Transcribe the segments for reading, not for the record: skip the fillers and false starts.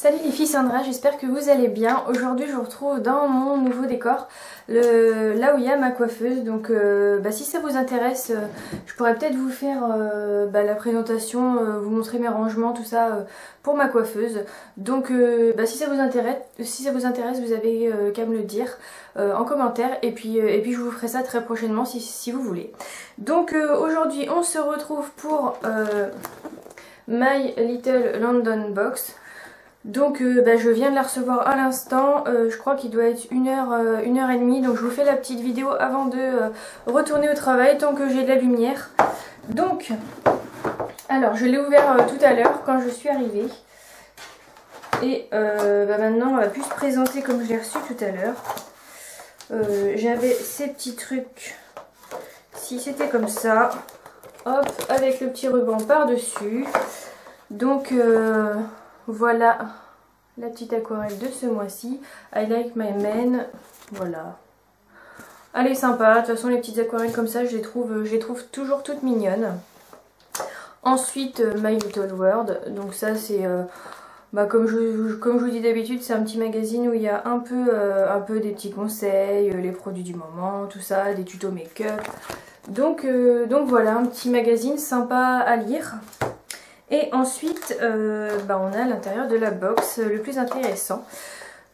Salut les filles, Sandra, j'espère que vous allez bien. Aujourd'hui je vous retrouve dans mon nouveau décor, là où il y a ma coiffeuse. Donc si ça vous intéresse, je pourrais peut-être vous faire la présentation, vous montrer mes rangements, tout ça pour ma coiffeuse. Donc si ça vous intéresse, vous avez qu'à me le dire en commentaire et puis je vous ferai ça très prochainement si vous voulez. Donc aujourd'hui on se retrouve pour My Little London Box. Donc je viens de la recevoir à l'instant, je crois qu'il doit être 1h30, donc je vous fais la petite vidéo avant de retourner au travail tant que j'ai de la lumière. Donc, alors je l'ai ouvert tout à l'heure quand je suis arrivée. Et maintenant on va plus se présenter comme je l'ai reçu tout à l'heure. J'avais ces petits trucs, si c'était comme ça, hop, avec le petit ruban par-dessus. Donc voilà la petite aquarelle de ce mois-ci. I like my man. Voilà. Elle est sympa. De toute façon, les petites aquarelles comme ça, je les trouve toujours toutes mignonnes. Ensuite, My Little World. Donc ça, c'est... comme je vous dis d'habitude, c'est un petit magazine où il y a un peu des petits conseils, les produits du moment, tout ça, des tutos make-up. Donc voilà, un petit magazine sympa à lire. Et ensuite, on a à l'intérieur de la box le plus intéressant.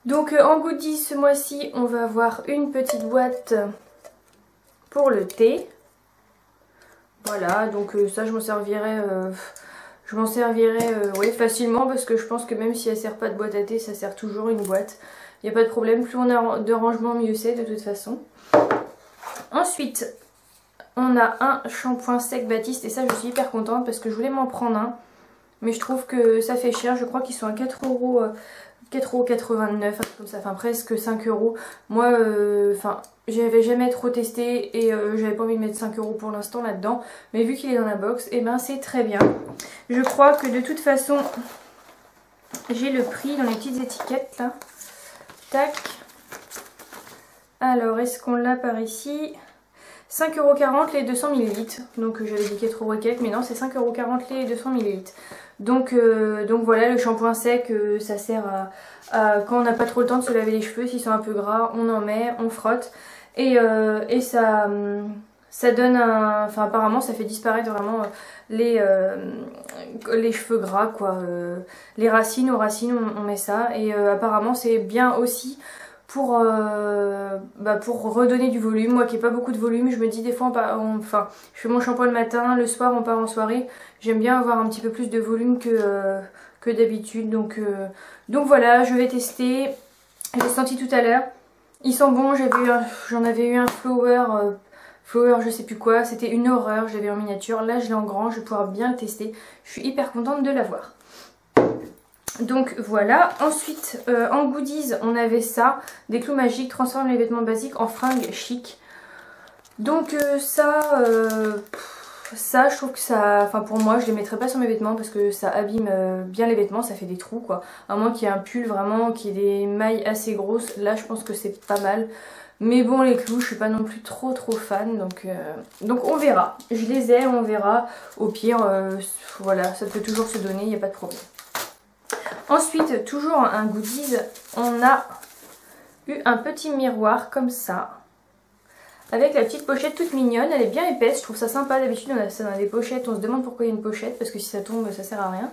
Donc en goodies ce mois-ci, on va avoir une petite boîte pour le thé. Voilà, donc ça je m'en servirai, ouais, facilement parce que je pense que même si elle sert pas de boîte à thé, ça sert toujours une boîte. Il n'y a pas de problème, plus on a de rangement, mieux c'est de toute façon. Ensuite, on a un shampoing sec Baptiste et ça je suis hyper contente parce que je voulais m'en prendre un. Mais je trouve que ça fait cher, je crois qu'ils sont à 4,89 €, comme ça, enfin presque 5 €. Moi, j'avais jamais trop testé et j'avais pas envie de mettre 5 € pour l'instant là-dedans. Mais vu qu'il est dans la box, et c'est très bien. Je crois que de toute façon, j'ai le prix dans les petites étiquettes là. Tac. Alors, est-ce qu'on l'a par ici ? 5,40 € les 200 ml. Donc j'avais dit 4 € et quelques, mais non, c'est 5,40 € les 200 ml. Donc voilà, le shampoing sec, ça sert à quand on n'a pas trop le temps de se laver les cheveux, s'ils sont un peu gras, on en met, on frotte. Et ça donne un... Enfin apparemment ça fait disparaître vraiment les cheveux gras quoi. Les racines, aux racines on met ça. Et apparemment c'est bien aussi pour redonner du volume. Moi qui n'ai pas beaucoup de volume, je me dis des fois, je fais mon shampoing le matin, le soir on part en soirée, j'aime bien avoir un petit peu plus de volume que d'habitude. Donc voilà, je vais tester. J'ai senti tout à l'heure, ils sont bons. J'en avais eu un flower je sais plus quoi, c'était une horreur, je l'avais en miniature, là je l'ai en grand, je vais pouvoir bien le tester. Je suis hyper contente de l'avoir. Donc voilà, ensuite en goodies on avait ça, des clous magiques, transforme les vêtements basiques en fringues chic. Donc ça je trouve que ça, pour moi je les mettrais pas sur mes vêtements parce que ça abîme bien les vêtements, ça fait des trous quoi. À moins qu'il y ait un pull vraiment qui ait des mailles assez grosses, là je pense que c'est pas mal. Mais bon les clous je suis pas non plus trop fan, donc on verra. Je les ai, on verra. Au pire voilà, ça peut toujours se donner, il n'y a pas de problème. Ensuite, toujours un goodies, on a eu un petit miroir comme ça, avec la petite pochette toute mignonne, elle est bien épaisse, je trouve ça sympa. D'habitude on a ça dans des pochettes, on se demande pourquoi il y a une pochette, parce que si ça tombe ça sert à rien.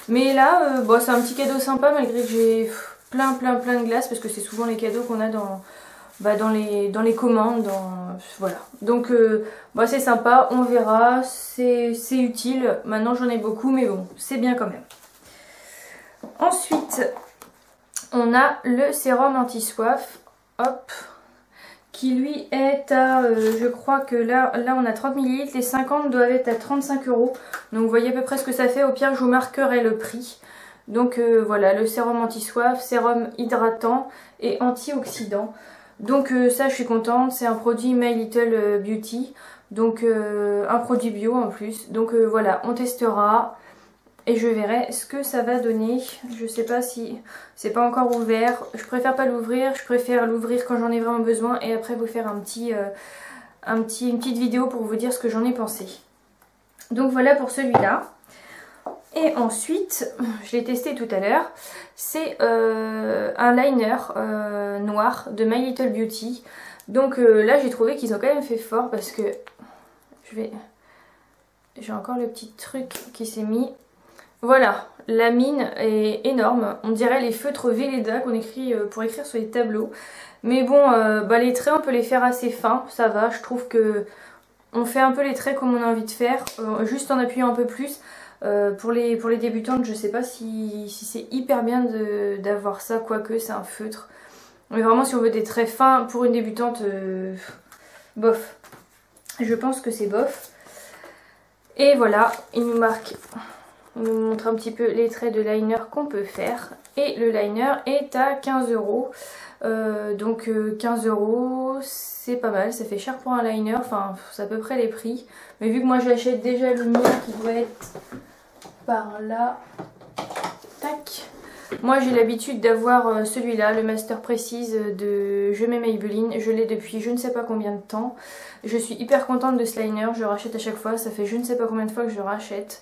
Mais là, c'est un petit cadeau sympa malgré que j'ai plein de glace, parce que c'est souvent les cadeaux qu'on a dans les commandes, voilà. Donc c'est sympa, on verra, c'est utile. Maintenant j'en ai beaucoup, mais bon, c'est bien quand même. Ensuite, on a le sérum anti-soif, hop, qui lui est à, je crois que là on a 30 ml, les 50 doivent être à 35 €. Donc vous voyez à peu près ce que ça fait, au pire je vous marquerai le prix. Donc voilà, le sérum anti-soif, sérum hydratant et antioxydant. Donc ça je suis contente, c'est un produit My Little Beauty, donc un produit bio en plus. Donc voilà, on testera. Et je verrai ce que ça va donner. Je sais pas si c'est pas encore ouvert. Je préfère pas l'ouvrir. Je préfère l'ouvrir quand j'en ai vraiment besoin. Et après vous faire une petite vidéo pour vous dire ce que j'en ai pensé. Donc voilà pour celui-là. Et ensuite, je l'ai testé tout à l'heure, c'est un liner noir de My Little Beauty. Donc là j'ai trouvé qu'ils ont quand même fait fort parce que j'ai encore le petit truc qui s'est mis. Voilà, la mine est énorme, on dirait les feutres Velleda qu'on écrit pour écrire sur les tableaux. Mais bon, les traits on peut les faire assez fins, ça va, je trouve que on fait un peu les traits comme on a envie de faire, juste en appuyant un peu plus. Pour les débutantes, je sais pas si c'est hyper bien d'avoir ça, quoique c'est un feutre. Mais vraiment si on veut des traits fins pour une débutante, bof. Je pense que c'est bof. Et voilà, il nous montre un petit peu les traits de liner qu'on peut faire. Et le liner est à 15 €. Donc 15 €, c'est pas mal, ça fait cher pour un liner, enfin c'est à peu près les prix. Mais vu que moi j'achète déjà le mien qui doit être par là, tac. Moi j'ai l'habitude d'avoir celui-là, le Master Précise de Je m'aime Maybelline. Je l'ai depuis je ne sais pas combien de temps. Je suis hyper contente de ce liner, je le rachète à chaque fois, ça fait je ne sais pas combien de fois que je le rachète.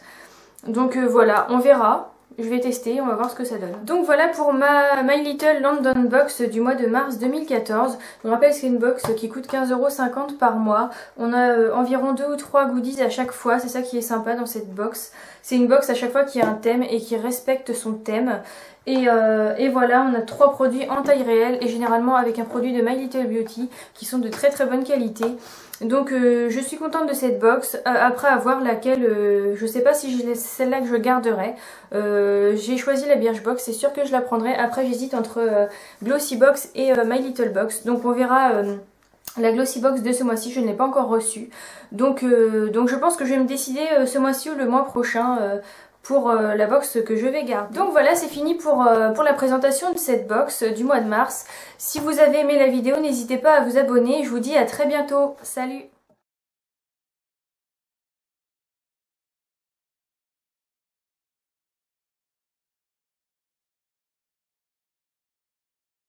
Donc voilà, on verra. Je vais tester, on va voir ce que ça donne. Donc voilà pour ma My Little London Box du mois de mars 2014. Je vous rappelle que c'est une box qui coûte 15,50 € par mois. On a environ 2 ou 3 goodies à chaque fois, c'est ça qui est sympa dans cette box. C'est une box à chaque fois qui a un thème et qui respecte son thème. Et voilà, on a 3 produits en taille réelle et généralement avec un produit de My Little Beauty qui sont de très bonne qualité. Donc je suis contente de cette box. Après avoir laquelle, je sais pas si c'est celle-là que je garderai. J'ai choisi la Birchbox, c'est sûr que je la prendrai. Après j'hésite entre Glossy Box et My Little Box. Donc on verra la Glossy Box de ce mois-ci, je ne l'ai pas encore reçue. Donc je pense que je vais me décider ce mois-ci ou le mois prochain pour la box que je vais garder. Donc voilà, c'est fini pour la présentation de cette box du mois de mars. Si vous avez aimé la vidéo, n'hésitez pas à vous abonner. Je vous dis à très bientôt. Salut!